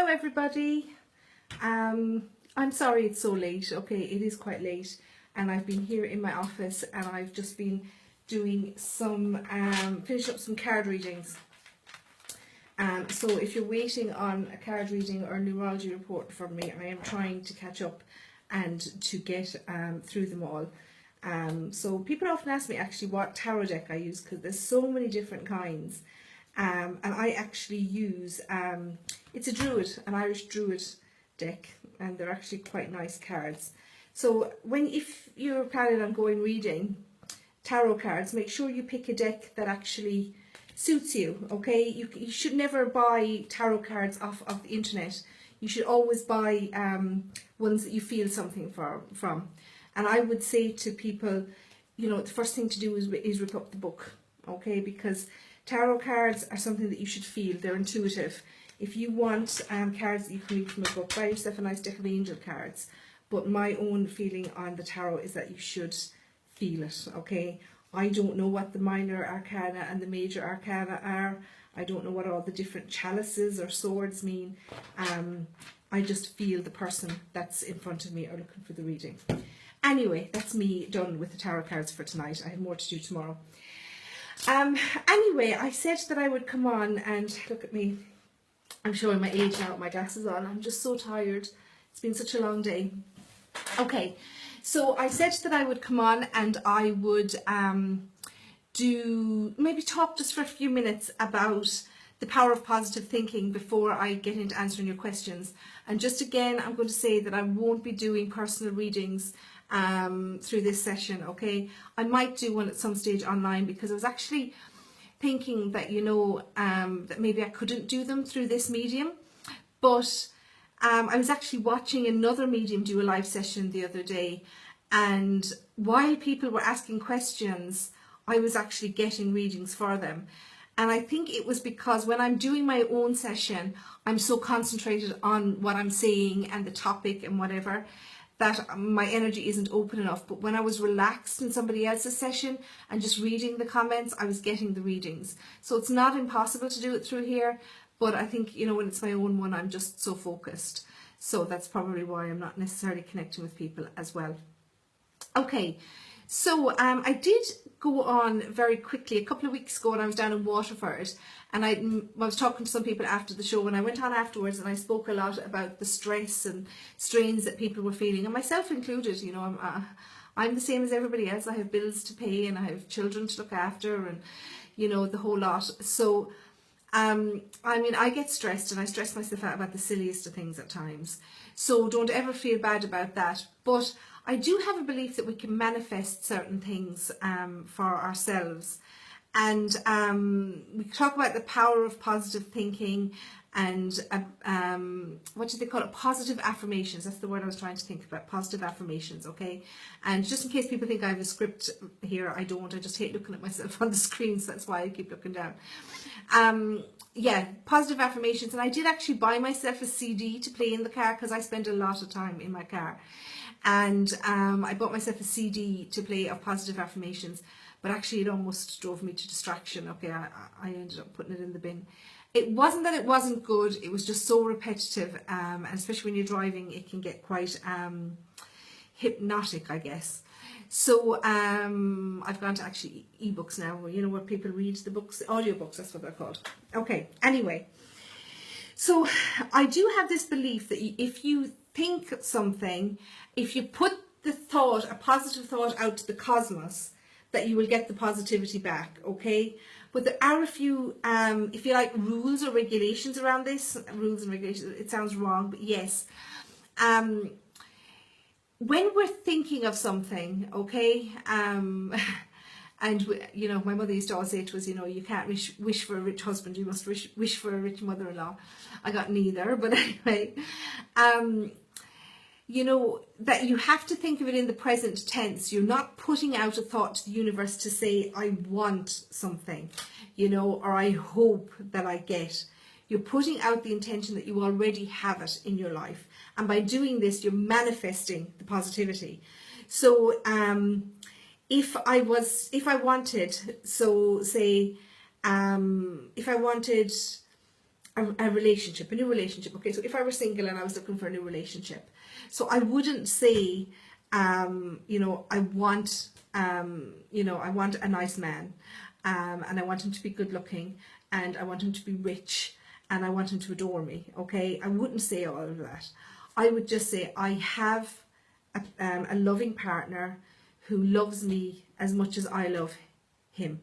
everybody. I'm sorry it's so late. Okay, it is quite late, and I've been here in my office and I've just been doing some finish up some card readings. So if you're waiting on a card reading or a numerology report from me, I am trying to catch up and to get through them all. So people often ask me actually what tarot deck I use, because there's so many different kinds. And I actually use, it's a Druid, an Irish Druid deck, and they're actually quite nice cards. So if you're planning on going reading tarot cards, make sure you pick a deck that actually suits you, okay? You should never buy tarot cards off of the internet. You should always buy ones that you feel something from. And I would say to people, you know, the first thing to do is rip up the book, okay? Because tarot cards are something that you should feel. They're intuitive. If you want cards that you can read from a book, buy yourself a nice deck of angel cards. But my own feeling on the tarot is that you should feel it, okay? I don't know what the minor arcana and the major arcana are. I don't know what all the different chalices or swords mean. I just feel the person that's in front of me are looking for the reading. Anyway, that's me done with the tarot cards for tonight. I have more to do tomorrow. Anyway, I said that I would come on and look at me. I'm showing my age now with my glasses on. I'm just so tired. It's been such a long day. Okay, so I said that I would come on and I would maybe talk just for a few minutes about the power of positive thinking before I get into answering your questions. And just again, I'm going to say that I won't be doing personal readings through this session, okay? I might do one at some stage online, because I was actually thinking that, you know, that maybe I couldn't do them through this medium, but I was actually watching another medium do a live session the other day, and while people were asking questions, I was actually getting readings for them. And I think it was because when I'm doing my own session, I'm so concentrated on what I'm saying and the topic and whatever, that my energy isn't open enough. But when I was relaxed in somebody else's session and just reading the comments, I was getting the readings. So it's not impossible to do it through here, but I think, you know, when it's my own one, I'm just so focused. So that's probably why I'm not necessarily connecting with people as well. Okay, so I did go on very quickly a couple of weeks ago when I was down in Waterford, and I was talking to some people after the show, and I went on afterwards and I spoke a lot about the stress and strains that people were feeling, and myself included. You know, I'm the same as everybody else. I have bills to pay and I have children to look after, and, you know, the whole lot. So I mean, I get stressed, and I stress myself out about the silliest of things at times. So don't ever feel bad about that. But I do have a belief that we can manifest certain things for ourselves. And we talk about the power of positive thinking and what do they call it? Positive affirmations. That's the word I was trying to think about. Positive affirmations, okay? And just in case people think I have a script here, I don't. I just hate looking at myself on the screen, so that's why I keep looking down. Yeah, positive affirmations. And I did actually buy myself a CD to play in the car, because I spend a lot of time in my car. And I bought myself a CD to play of positive affirmations, but actually it almost drove me to distraction. Okay, I ended up putting it in the bin. It wasn't that it wasn't good, it was just so repetitive, and especially when you're driving, it can get quite hypnotic, I guess. So I've gone to actually ebooks now, you know, where people read the books, audiobooks, that's what they're called. Okay, anyway, so I do have this belief that if you think something, if you put the thought, a positive thought, out to the cosmos, that you will get the positivity back, okay? But there are a few, if you like, rules or regulations around this. Rules and regulations, it sounds wrong, but yes. When we're thinking of something, okay, and you know, my mother used to always say to us, you know, you can't wish for a rich husband, you must wish for a rich mother-in-law. I got neither, but anyway, you know, that you have to think of it in the present tense. You're not putting out a thought to the universe to say, I want something, you know, or I hope that I get. You're putting out the intention that you already have it in your life. And by doing this, you're manifesting the positivity. So if I wanted, so say, if I wanted a relationship, a new relationship. Okay, so if I were single and I was looking for a new relationship, so I wouldn't say, you know, I want a nice man, and I want him to be good looking, and I want him to be rich, and I want him to adore me. Okay, I wouldn't say all of that. I would just say I have a loving partner who loves me as much as I love him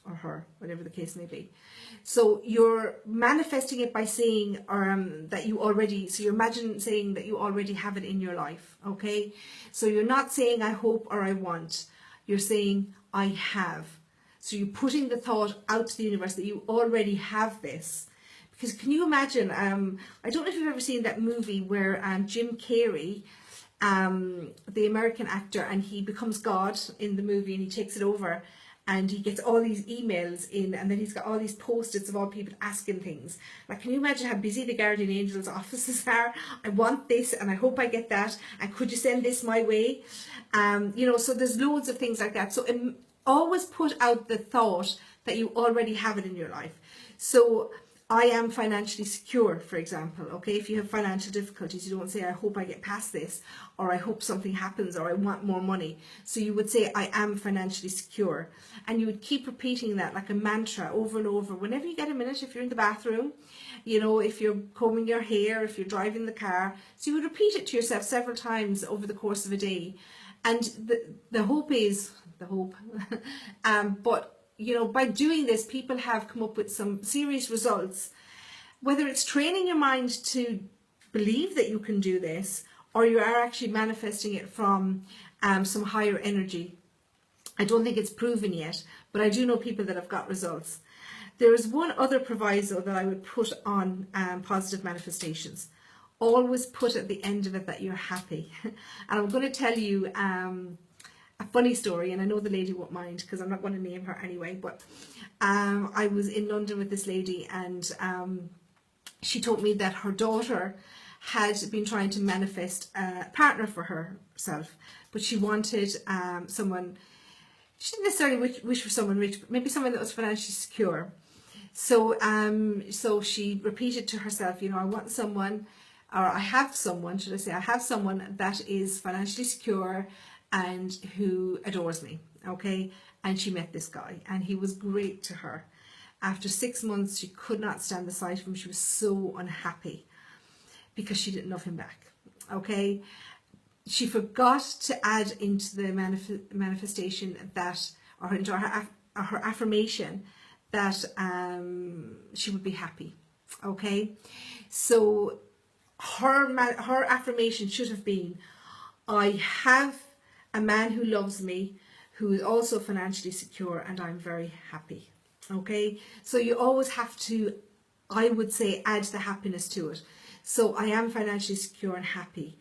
or her, whatever the case may be. So you're manifesting it by saying that you already, so you imagine saying that you already have it in your life, okay? So you're not saying I hope or I want, you're saying I have. So you're putting the thought out to the universe that you already have this. Because can you imagine, I don't know if you've ever seen that movie where Jim Carrey, the American actor, and he becomes God in the movie and he takes it over. And he gets all these emails in, and then he's got all these post-its of all people asking things. Like, can you imagine how busy the guardian angels' offices are? I want this, and I hope I get that. And could you send this my way? You know, so there's loads of things like that. So always put out the thought that you already have it in your life. So I am financially secure, for example. Okay, if you have financial difficulties, you don't say, I hope I get past this, or I hope something happens, or I want more money. So you would say, I am financially secure. And you would keep repeating that like a mantra over and over. Whenever you get a minute, if you're in the bathroom, you know, if you're combing your hair, if you're driving the car. So you would repeat it to yourself several times over the course of a day. And the hope is, but you know, by doing this, people have come up with some serious results, whether it's training your mind to believe that you can do this, or you are actually manifesting it from some higher energy. I don't think it's proven yet, but I do know people that have got results. There is one other proviso that I would put on positive manifestations. Always put at the end of it that you're happy. And I'm going to tell you a funny story, and I know the lady won't mind because I'm not going to name her anyway, but I was in London with this lady, and she told me that her daughter had been trying to manifest a partner for herself, but she wanted someone, she didn't necessarily wish for someone rich, but maybe someone that was financially secure. So so she repeated to herself, you know, I want someone, or I have someone, should I say, I have someone that is financially secure and who adores me, okay? And she met this guy, and he was great to her. After 6 months, she could not stand the sight of him. She was so unhappy because she didn't love him back, okay? She forgot to add into the manifestation that, or into her affirmation that she would be happy, okay? So her affirmation should have been, I have a man who loves me, who is also financially secure, and I'm very happy. Okay, so you always have to, I would say, add the happiness to it. So I am financially secure and happy.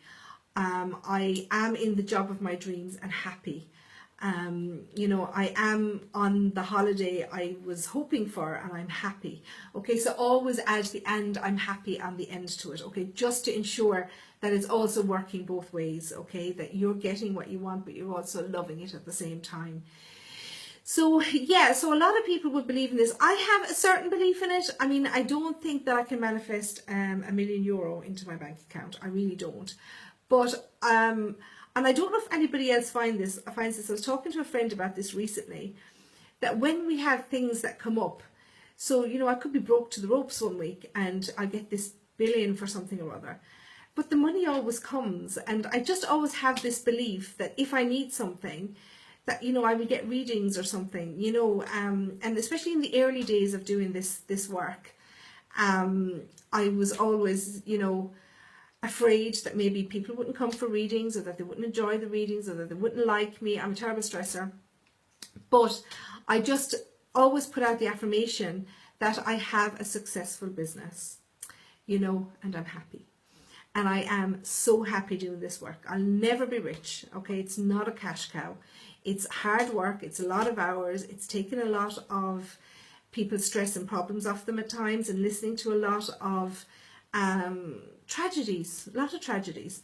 I am in the job of my dreams and happy. You know, I am on the holiday I was hoping for and I'm happy. Okay, so always add the and I'm happy on the end to it. Okay, just to ensure that it's also working both ways. Okay, that you're getting what you want, but you're also loving it at the same time. So yeah, so a lot of people would believe in this. I have a certain belief in it. I mean, I don't think that I can manifest €1 million into my bank account. I really don't. But and I don't know if anybody else finds this. I was talking to a friend about this recently, that when we have things that come up, so, you know, I could be broke to the ropes one week and I get this billion for something or other, but the money always comes. And I just always have this belief that if I need something, that, you know, I will get readings or something, you know, and especially in the early days of doing this work, I was always, you know, afraid that maybe people wouldn't come for readings, or that they wouldn't enjoy the readings, or that they wouldn't like me. I'm a terrible stressor. But I just always put out the affirmation that I have a successful business, you know, and I'm happy. And I am so happy doing this work. I'll never be rich, okay? It's not a cash cow. It's hard work. It's a lot of hours. It's taken a lot of people's stress and problems off them at times, and listening to a lot of tragedies, a lot of tragedies.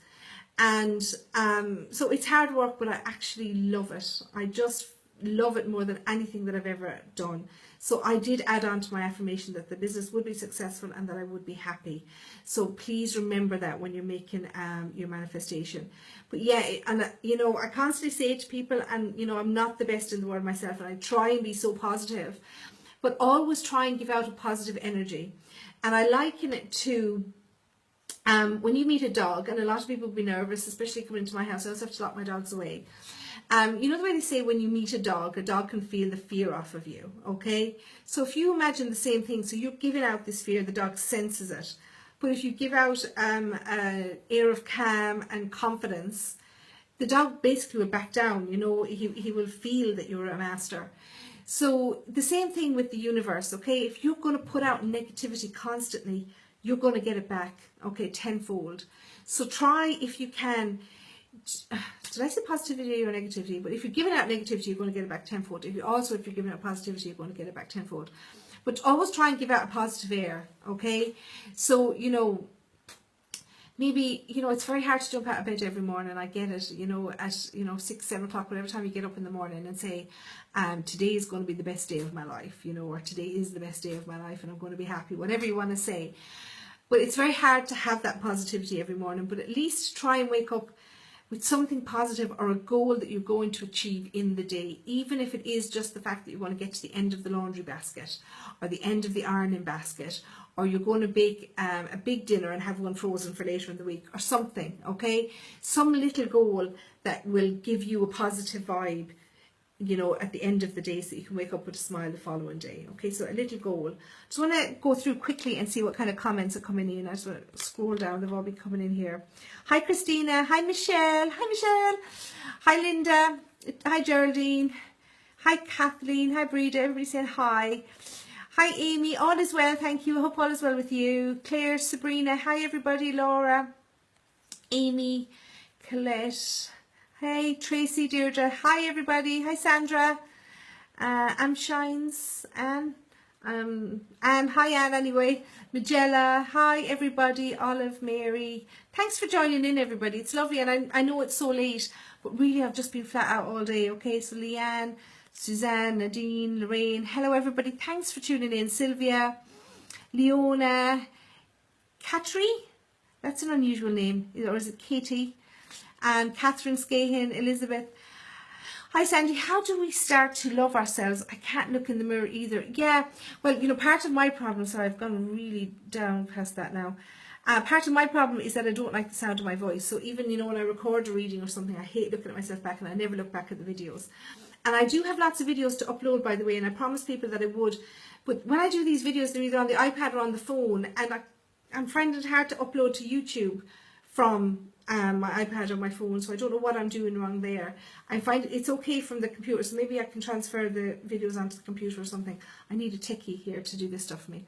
And so it's hard work, but I actually love it. I just love it more than anything that I've ever done. So I did add on to my affirmation that the business would be successful and that I would be happy. So please remember that when you're making your manifestation. But yeah, and you know, I constantly say it to people, and you know, I'm not the best in the world myself, and I try and be so positive, but always try and give out a positive energy. And I liken it to when you meet a dog, and a lot of people will be nervous, especially coming into my house. I also have to lock my dogs away. You know the way they say when you meet a dog can feel the fear off of you, okay? So if you imagine the same thing, so you're giving out this fear, the dog senses it. But if you give out an air of calm and confidence, the dog basically will back down, you know, he will feel that you're a master. So the same thing with the universe, okay? If you're going to put out negativity constantly, you're going to get it back, okay, tenfold. So try, if you can, did I say positivity or negativity? But if you're giving out negativity, you're going to get it back tenfold. If you're giving out positivity, you're going to get it back tenfold. But always try and give out a positive air, okay? So, you know, maybe, you know, it's very hard to jump out of bed every morning. I get it, you know, at, you know, 6, 7 o'clock, whatever time you get up in the morning, and say, today is going to be the best day of my life, you know, or today is the best day of my life and I'm going to be happy, whatever you want to say. But it's very hard to have that positivity every morning, but at least try and wake up with something positive or a goal that you're going to achieve in the day, even if it is just the fact that you want to get to the end of the laundry basket or the end of the ironing basket, or you're going to bake a big dinner and have one frozen for later in the week or something, okay? Some little goal that will give you a positive vibe, you know, at the end of the day, so you can wake up with a smile the following day. Okay, so a little goal. Just want to go through quickly and see what kind of comments are coming in. I just want to scroll down. They've all been coming in here. Hi Christina. Hi Michelle. Hi Michelle. Hi Linda. Hi Geraldine. Hi Kathleen. Hi Breda. Everybody saying hi. Hi Amy. All is well, thank you. I hope all is well with you. Claire, Sabrina. Hi everybody. Laura. Amy. Colette. Hey Tracy, Deirdre, hi everybody, hi Sandra, Anne Shines, Anne, hi Anne anyway, Magella, hi everybody, Olive, Mary, thanks for joining in everybody, it's lovely, and I know it's so late, but really I've just been flat out all day, okay, so Leanne, Suzanne, Nadine, Lorraine, hello everybody, thanks for tuning in, Sylvia, Leona, Katri, that's an unusual name, or is it Katie? And Catherine Scahan, Elizabeth. Hi Sandy, how do we start to love ourselves? I can't look in the mirror either. Yeah, well, you know, part of my problem, sorry, I've gone really down past that now. Part of my problem is that I don't like the sound of my voice. So even, you know, when I record a reading or something, I hate looking at myself back, and I never look back at the videos. And I do have lots of videos to upload, by the way, and I promised people that I would. But when I do these videos, they're either on the iPad or on the phone, and I'm finding it hard to upload to YouTube from my iPad or my phone, so I don't know what I'm doing wrong there. I find it's okay from the computer, so maybe I can transfer the videos onto the computer or something. I need a techie here to do this stuff for me.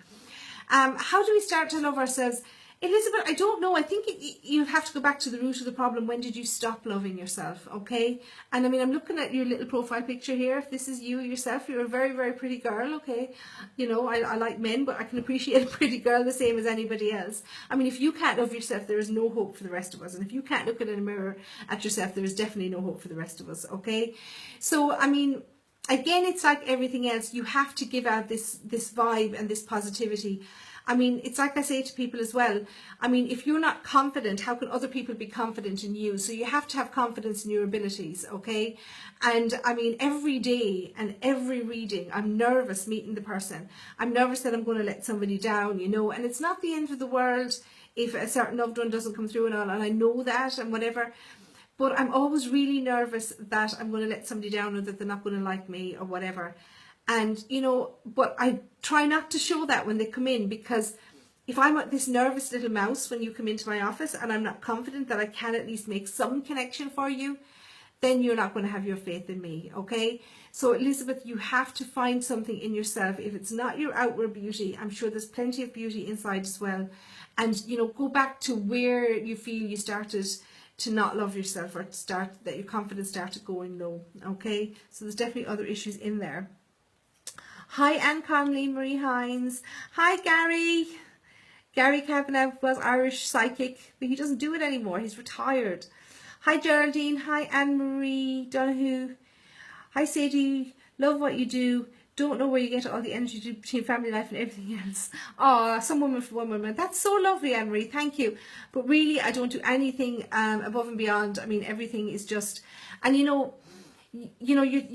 How do we start to love ourselves? Elizabeth, I don't know. I think you have to go back to the root of the problem. When did you stop loving yourself? Okay. And I mean, I'm looking at your little profile picture here. If this is you yourself, you're a very, very pretty girl. Okay. You know, I like men, but I can appreciate a pretty girl the same as anybody else. I mean, if you can't love yourself, there is no hope for the rest of us. And if you can't look in a mirror at yourself, there is definitely no hope for the rest of us. Okay. So, I mean, again, it's like everything else. You have to give out this vibe and this positivity. I mean, it's like I say to people as well. I mean, if you're not confident, how can other people be confident in you? So you have to have confidence in your abilities, okay? And I mean, every day and every reading, I'm nervous meeting the person. I'm nervous that I'm going to let somebody down, you know, and it's not the end of the world if a certain loved one doesn't come through and all, and I know that and whatever. But I'm always really nervous that I'm going to let somebody down or that they're not going to like me or whatever. And, you know, but I try not to show that when they come in, because if I'm this nervous little mouse when you come into my office and I'm not confident that I can at least make some connection for you, then you're not going to have your faith in me, okay? So, Elizabeth, you have to find something in yourself. If it's not your outward beauty, I'm sure there's plenty of beauty inside as well. And, you know, go back to where you feel you started to not love yourself, or that your confidence started going low, okay? So there's definitely other issues in there. Hi, Anne Conley, Marie Hines. Hi, Gary. Gary Kavanagh was Irish psychic, but he doesn't do it anymore. He's retired. Hi, Geraldine. Hi, Anne-Marie Donahue. Hi, Sadie. Love what you do. Don't know where you get all the energy between family life and everything else. Oh, some woman for one woman. That's so lovely, Anne-Marie. Thank you. But really, I don't do anything above and beyond. I mean, everything is just, and you're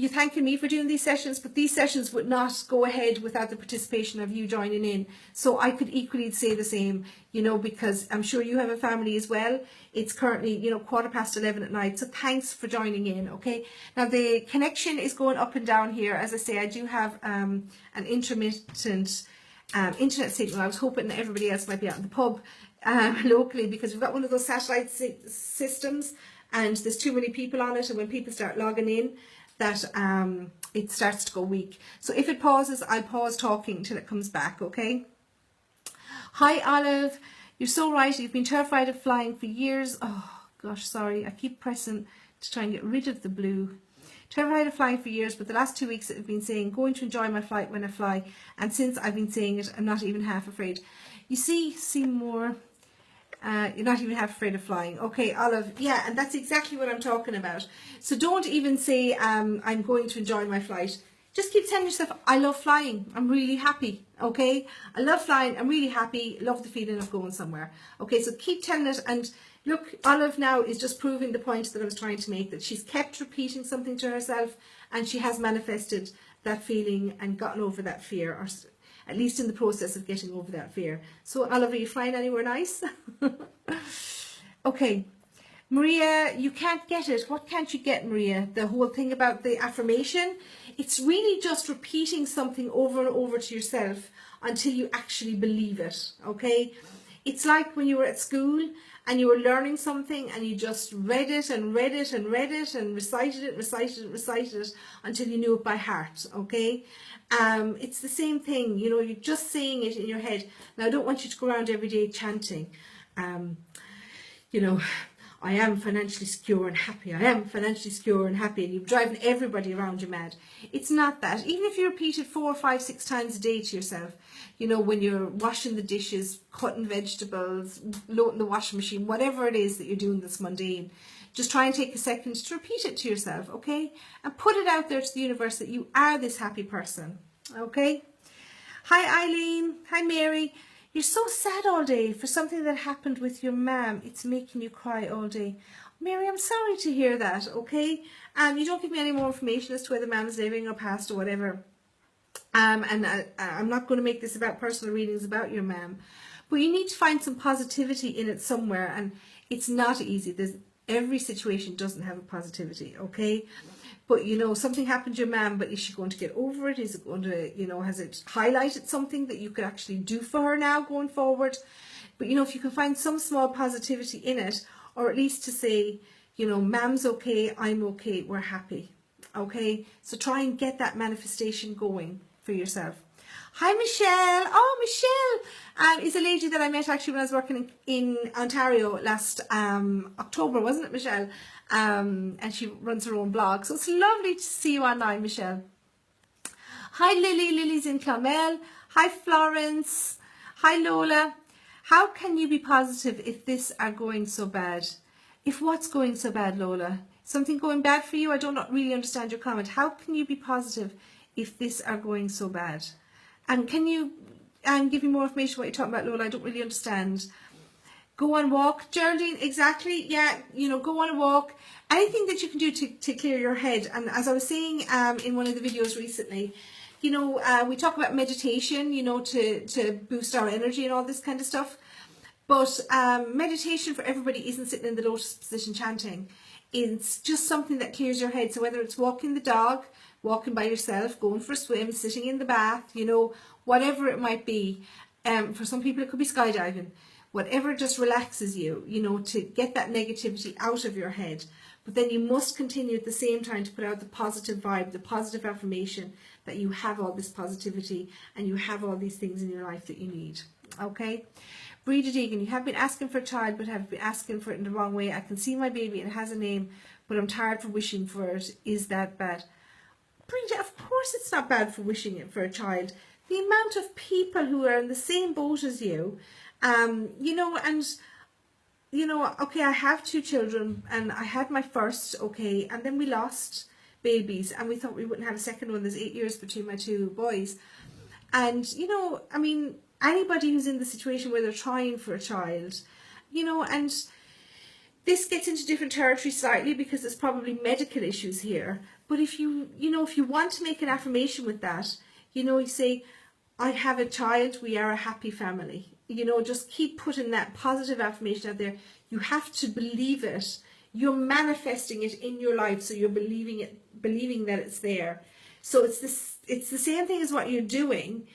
thanking me for doing these sessions, but these sessions would not go ahead without the participation of you joining in. So I could equally say the same, because I'm sure you have a family as well. It's currently, 11:15 at night. So thanks for joining in. Okay. Now the connection is going up and down here. As I say, I do have an intermittent internet signal. I was hoping that everybody else might be out in the pub locally, because we've got one of those satellite systems, and there's too many people on it, and when people start logging in, that it starts to go weak. So if it pauses, I'll pause talking till it comes back, okay? Hi Olive, you're so right, you've been terrified of flying for years. Oh gosh, sorry, I keep pressing to try and get rid of the blue. Terrified of flying for years, but the last 2 weeks I've been saying, going to enjoy my flight when I fly, and since I've been saying it, I'm not even half afraid. You see more... you're not even half afraid of flying. Okay, Olive, yeah, and that's exactly what I'm talking about. So don't even say, I'm going to enjoy my flight. Just keep telling yourself, I love flying. I'm really happy, okay? I love flying. I'm really happy. Love the feeling of going somewhere. Okay, so keep telling it. And look, Olive now is just proving the point that I was trying to make, that she's kept repeating something to herself, and she has manifested that feeling and gotten over that fear, or at least in the process of getting over that fear. So Olive, are you flying anywhere nice? Okay, Maria, you can't get it. What can't you get, Maria? The whole thing about the affirmation, it's really just repeating something over and over to yourself until you actually believe it, okay? It's like when you were at school and you were learning something and you just read it and read it and read it and recited it until you knew it by heart, okay? It's the same thing, you're just saying it in your head. Now, I don't want you to go around every day chanting, I am financially secure and happy. I am financially secure and happy. And you're driving everybody around you mad. It's not that. Even if you repeat it 4, 5, 6 times a day to yourself, when you're washing the dishes, cutting vegetables, loading the washing machine, whatever it is that you're doing that's mundane, just try and take a second to repeat it to yourself, okay? And put it out there to the universe that you are this happy person, okay? Hi, Eileen. Hi, Mary. You're so sad all day for something that happened with your mum. It's making you cry all day. Mary, I'm sorry to hear that, okay? You don't give me any more information as to whether mum's living or passed or whatever. And I'm not going to make this about personal readings about your mum. But you need to find some positivity in it somewhere. And it's not easy. Every situation doesn't have a positivity, okay? But, something happened to your mum, but is she going to get over it? Is it going to, has it highlighted something that you could actually do for her now going forward? But, if you can find some small positivity in it, or at least to say, mum's okay, I'm okay, we're happy, okay? So try and get that manifestation going for yourself. Hi, Michelle. Oh, Michelle is a lady that I met actually when I was working in Ontario last October, wasn't it, Michelle? And she runs her own blog. So it's lovely to see you online, Michelle. Hi, Lily. Lily's in Clonmel. Hi, Florence. Hi, Lola. How can you be positive if this are going so bad? If what's going so bad, Lola? Something going bad for you? I don't really understand your comment. How can you be positive if this are going so bad? And can you give me more information what you're talking about, Lola? I don't really understand. Go on walk, Geraldine, exactly. Yeah, go on a walk. Anything that you can do to clear your head. And as I was saying in one of the videos recently, we talk about meditation, to boost our energy and all this kind of stuff. But meditation for everybody isn't sitting in the lotus position chanting. It's just something that clears your head. So whether it's walking the dog, walking by yourself, going for a swim, sitting in the bath, whatever it might be. For some people it could be skydiving. Whatever just relaxes you, to get that negativity out of your head. But then you must continue at the same time to put out the positive vibe, the positive affirmation that you have all this positivity and you have all these things in your life that you need. Okay? Breda Deegan, you have been asking for a child but have been asking for it in the wrong way. I can see my baby and it has a name, but I'm tired for wishing for it. Is that bad? Breda, of course it's not bad for wishing it for a child. The amount of people who are in the same boat as you, okay, I have 2 children and I had my first, okay, and then we lost babies, and we thought we wouldn't have a second one. There's 8 years between my two boys. And, you know, I mean, anybody who's in the situation where they're trying for a child, you know, and this gets into different territory slightly because there's probably medical issues here. But if you know, if you want to make an affirmation with that, you know, you say, I have a child, we are a happy family. You know, just keep putting that positive affirmation out there. You have to believe it. You're manifesting it in your life, so you're believing that it's there. So it's the same thing as what you're doing,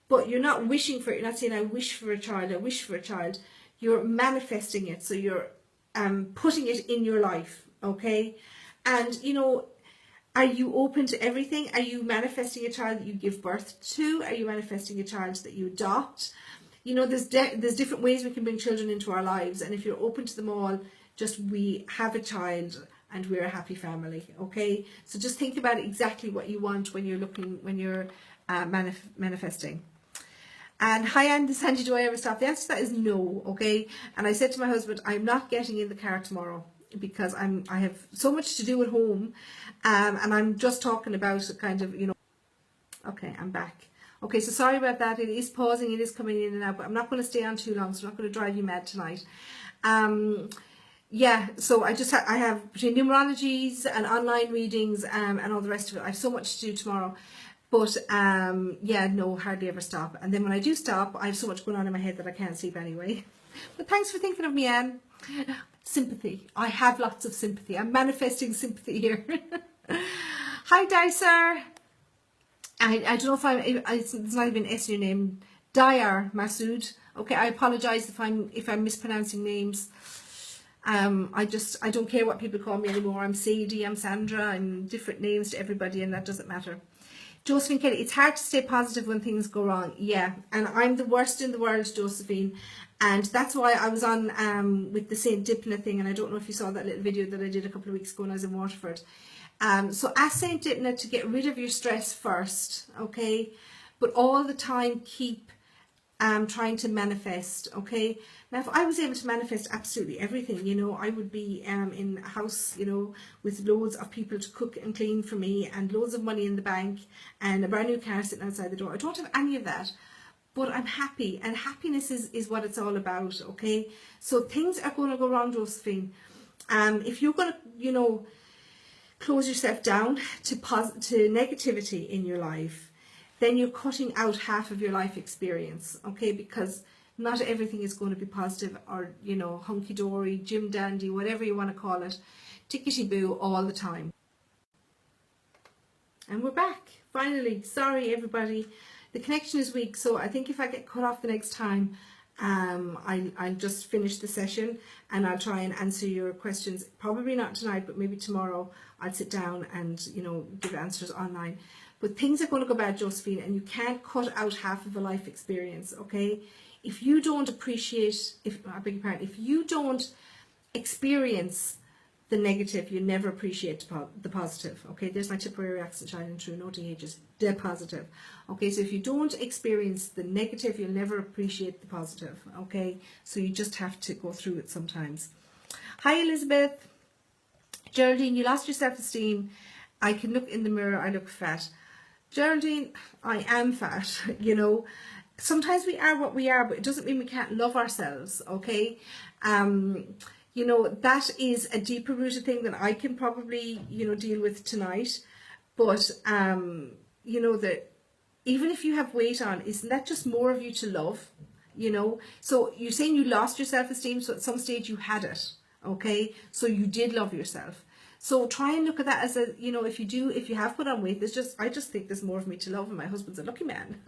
but you're not wishing for it. You're not saying, I wish for a child, I wish for a child. You're manifesting it, so you're putting it in your life, okay? And, you know, are you open to everything? Are you manifesting a child that you give birth to? Are you manifesting a child that you adopt? You know, there's different ways we can bring children into our lives, and if you're open to them all, just we have a child and we're a happy family, okay? So just think about exactly what you want when you're manifesting. And hi, Anne, Sandie, do I ever stop? The answer to that is no, okay? And I said to my husband, I'm not getting in the car tomorrow because I have so much to do at home, and I'm just talking about kind of, you know. Okay, I'm back. Okay, so sorry about that. It is pausing, it is coming in and out, but I'm not going to stay on too long, so I'm not going to drive you mad tonight. Yeah, so I have between numerologies and online readings and all the rest of it, I have so much to do tomorrow. But yeah, no, hardly ever stop. And then when I do stop, I have so much going on in my head that I can't sleep anyway. But thanks for thinking of me, Anne. Sympathy. I have lots of sympathy. I'm manifesting sympathy here. Hi, Dicer. I don't know if it's not even S in your name. Dayar Masood. Okay, I apologize if I'm mispronouncing names. I don't care what people call me anymore. I'm Sadie, I'm Sandra, I'm different names to everybody, and that doesn't matter. Josephine Kelly, it's hard to stay positive when things go wrong. Yeah, and I'm the worst in the world, Josephine. And that's why I was on with the St. Dipna thing, and I don't know if you saw that little video that I did a couple of weeks ago when I was in Waterford. So ask St. Dipna to get rid of your stress first, okay? But all the time keep trying to manifest, okay? Now, if I was able to manifest absolutely everything, you know, I would be in a house, you know, with loads of people to cook and clean for me and loads of money in the bank and a brand new car sitting outside the door. I don't have any of that, but I'm happy, and happiness is what it's all about, okay? So things are going to go wrong, Josephine. If you're going to, you know, close yourself down to negativity in your life, then you're cutting out half of your life experience, okay? Because not everything is going to be positive or, you know, hunky-dory, Jim Dandy, whatever you want to call it, tickety-boo all the time. And we're back, finally. Sorry, everybody. The connection is weak, so I think if I get cut off the next time, I'll just finish the session and I'll try and answer your questions. Probably not tonight, but maybe tomorrow I'll sit down and, you know, give answers online. But things are going to go bad, Josephine, and you can't cut out half of a life experience, okay? If you don't appreciate, I beg your pardon, if you don't experience the negative, you never appreciate the positive, okay? There's my Tipperary accent shining through, no THs, the positive. Okay, so if you don't experience the negative, you'll never appreciate the positive, okay? So you just have to go through it sometimes. Hi, Elizabeth. Geraldine, you lost your self-esteem. I can look in the mirror, I look fat. Geraldine, I am fat, you know. Sometimes we are what we are, but it doesn't mean we can't love ourselves, okay? You know, that is a deeper rooted thing that I can probably, you know, deal with tonight. But, you know, that even if you have weight on, isn't that just more of you to love, you know? So you're saying you lost your self-esteem, so at some stage you had it, okay? So you did love yourself. So try and look at that as a, you know, if you have put on weight, I just think there's more of me to love, and my husband's a lucky man,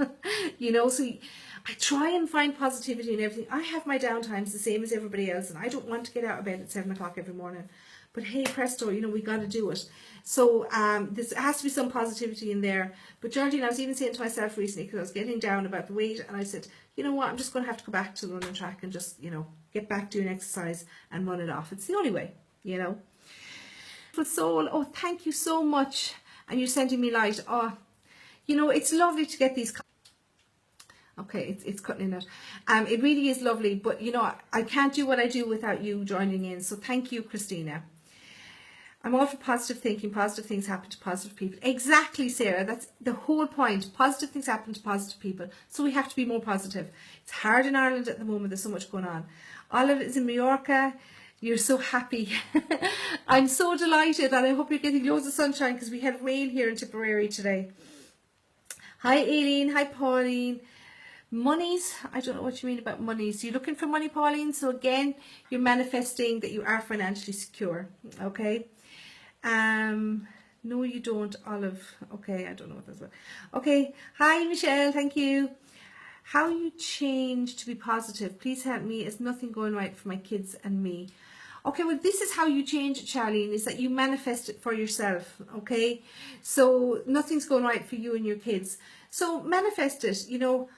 you know. So I try and find positivity in everything. I have my downtimes the same as everybody else, and I don't want to get out of bed at 7 o'clock every morning. But hey, presto, you know, we got to do it. So there has to be some positivity in there. But Geraldine, I was even saying to myself recently, because I was getting down about the weight, and I said, you know what, I'm just going to have to go back to the running track and just, you know, get back doing exercise and run it off. It's the only way, you know. Soul, oh, thank you so much, and you're sending me light. Oh, you know, it's lovely to get these. Okay, it's cutting in it. It really is lovely, but you know, I can't do what I do without you joining in. So thank you, Christina. I'm all for positive thinking. Positive things happen to positive people. Exactly, Sarah. That's the whole point. Positive things happen to positive people. So we have to be more positive. It's hard in Ireland at the moment. There's so much going on. Olive is in Mallorca. You're so happy. I'm so delighted, and I hope you're getting loads of sunshine because we had rain here in Tipperary today. Hi, Aileen. Hi, Pauline. Monies, I don't know what you mean about monies. You're looking for money, Pauline. So again, you're manifesting that you are financially secure. Okay. No, you don't, Olive. Okay, I don't know what that's about. Okay. Hi, Michelle. Thank you. How you change to be positive? Please help me. Is nothing going right for my kids and me? Okay, well, this is how you change it, Charlene, is that you manifest it for yourself, okay? So nothing's going right for you and your kids. So manifest it. You know,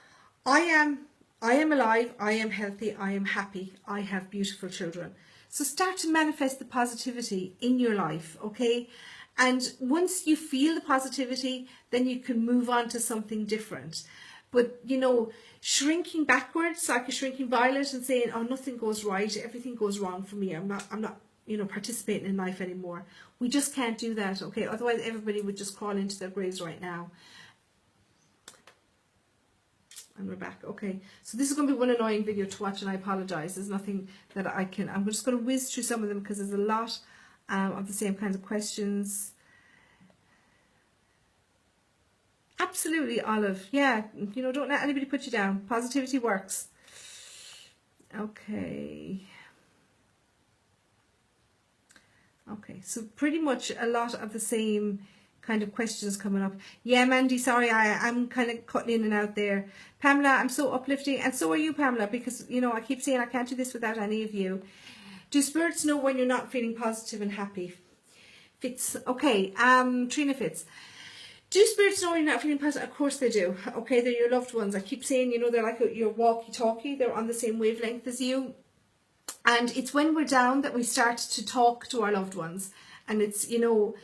I am alive, I am healthy, I am happy, I have beautiful children. So start to manifest the positivity in your life, okay? And once you feel the positivity, then you can move on to something different. But, you know, shrinking backwards like a shrinking violet and saying, oh, nothing goes right, everything goes wrong for me, I'm not, you know, participating in life anymore. We just can't do that, okay? Otherwise, everybody would just crawl into their graves right now. And we're back. Okay, so this is going to be one annoying video to watch, and I apologize. There's nothing that I can... I'm just going to whiz through some of them because there's a lot of the same kinds of questions. Absolutely, Olive. Yeah, you know, don't let anybody put you down. Positivity works. Okay. Okay, so pretty much a lot of the same kind of questions coming up. Yeah, Mandy, sorry, I'm kind of cutting in and out there. Pamela, I'm so uplifting, and so are you, Pamela, because, you know, I keep saying I can't do this without any of you. Do spirits know when you're not feeling positive and happy? Fitz, okay, Trina Fitz. Do spirits know when you're not feeling positive? Of course they do. Okay, they're your loved ones. I keep saying, you know, they're like your walkie-talkie. They're on the same wavelength as you. And it's when we're down that we start to talk to our loved ones. And it's, you know,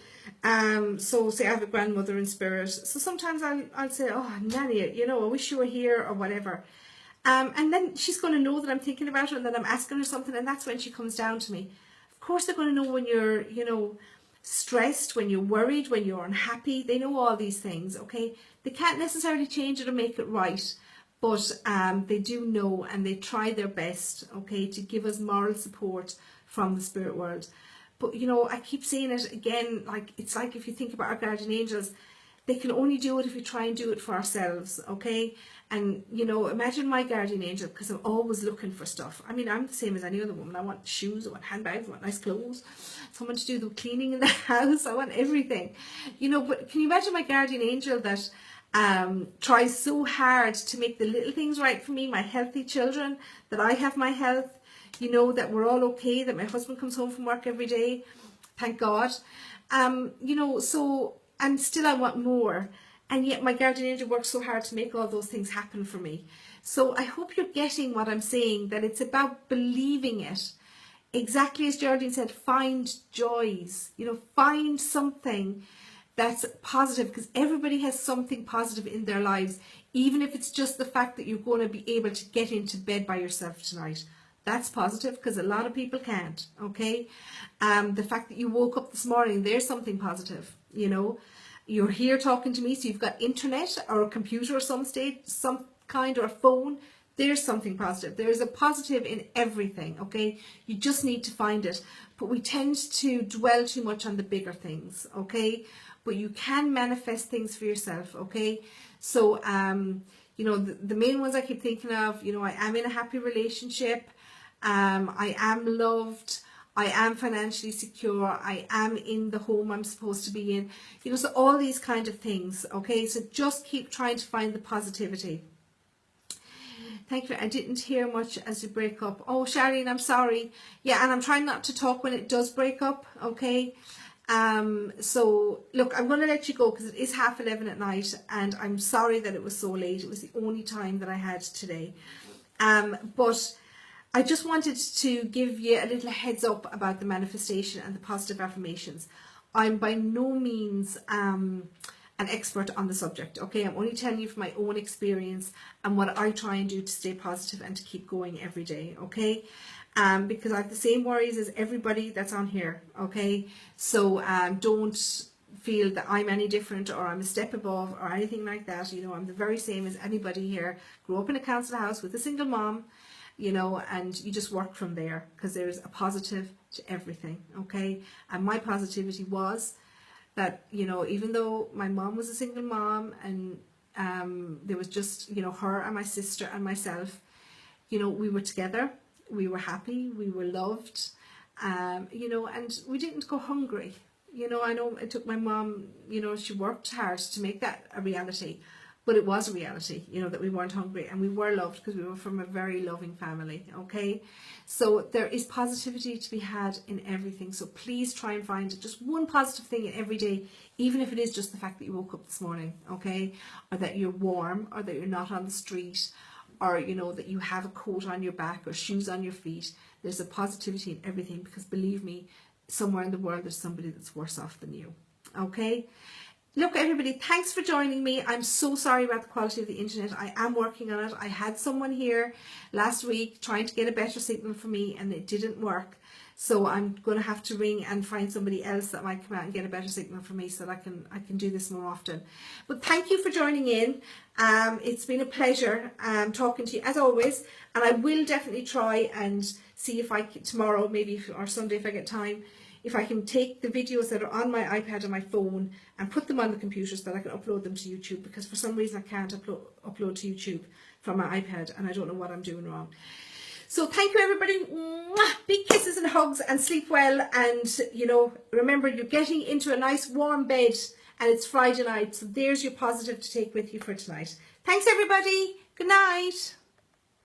so say I have a grandmother in spirit. So sometimes I'll say, oh, Nanny, you know, I wish you were here or whatever. And then she's going to know that I'm thinking about her and that I'm asking her something. And that's when she comes down to me. Of course, they're going to know when you're, you know, stressed, when you're worried, when you're unhappy. They know all these things, okay? They can't necessarily change it or make it right. But they do know, and they try their best, okay, to give us moral support from the spirit world. But, you know, I keep saying it again, like, it's like if you think about our guardian angels, they can only do it if we try and do it for ourselves, okay? And, you know, imagine my guardian angel, because I'm always looking for stuff. I mean, I'm the same as any other woman. I want shoes, I want handbags, I want nice clothes, someone to do the cleaning in the house, I want everything. You know, but can you imagine my guardian angel that tries so hard to make the little things right for me, my healthy children, that I have my health, you know, that we're all okay, that my husband comes home from work every day, thank God. You know, so, and still I want more. And yet my guardian angel works so hard to make all those things happen for me. So I hope you're getting what I'm saying, that it's about believing it. Exactly as Geraldine said, find joys, you know, find something that's positive, because everybody has something positive in their lives, even if it's just the fact that you're going to be able to get into bed by yourself tonight. That's positive, because a lot of people can't, okay? The fact that you woke up this morning, there's something positive, you know? You're here talking to me, so you've got internet or a computer of some kind, or a phone. There's something positive. There's a positive in everything, okay? You just need to find it. But we tend to dwell too much on the bigger things, okay? But you can manifest things for yourself, okay? So, you know, the main ones I keep thinking of, you know, I am in a happy relationship. I am loved. I am financially secure. I am in the home I'm supposed to be in. You know, so all these kind of things, okay? So just keep trying to find the positivity. Thank you. I didn't hear much as you break up. Oh, Charlene, I'm sorry. Yeah, and I'm trying not to talk when it does break up, okay? So, look, I'm going to let you go because it is 11:30 at night, and I'm sorry that it was so late. It was the only time that I had today. But I just wanted to give you a little heads up about the manifestation and the positive affirmations. I'm by no means an expert on the subject, okay? I'm only telling you from my own experience and what I try and do to stay positive and to keep going every day, okay? Because I have the same worries as everybody that's on here, okay? So don't feel that I'm any different or I'm a step above or anything like that. You know, I'm the very same as anybody here. Grew up in a council house with a single mom, you know, and you just work from there, because there's a positive to everything, okay? And my positivity was that, you know, even though my mom was a single mom and there was just, you know, her and my sister and myself, you know, we were together, we were happy, we were loved, you know, and we didn't go hungry. You know, I know it took my mom, you know, she worked hard to make that a reality, but it was a reality, you know, that we weren't hungry and we were loved because we were from a very loving family, okay? So there is positivity to be had in everything. So please try and find just one positive thing in every day, even if it is just the fact that you woke up this morning, okay? Or that you're warm, or that you're not on the street, or, you know, that you have a coat on your back or shoes on your feet. There's a positivity in everything, because believe me, somewhere in the world there's somebody that's worse off than you, okay? Look, everybody, thanks for joining me. I'm so sorry about the quality of the internet. I am working on it. I had someone here last week trying to get a better signal for me and it didn't work. So I'm going to have to ring and find somebody else that might come out and get a better signal for me so that I can do this more often. But thank you for joining in. It's been a pleasure talking to you as always. And I will definitely try and see if I can, tomorrow maybe, or Sunday if I get time, if I can take the videos that are on my iPad and my phone and put them on the computer so that I can upload them to YouTube, because for some reason I can't upload to YouTube from my iPad and I don't know what I'm doing wrong. So thank you, everybody. Big kisses and hugs, and sleep well. And, you know, remember, you're getting into a nice warm bed and it's Friday night. So there's your positive to take with you for tonight. Thanks, everybody. Good night.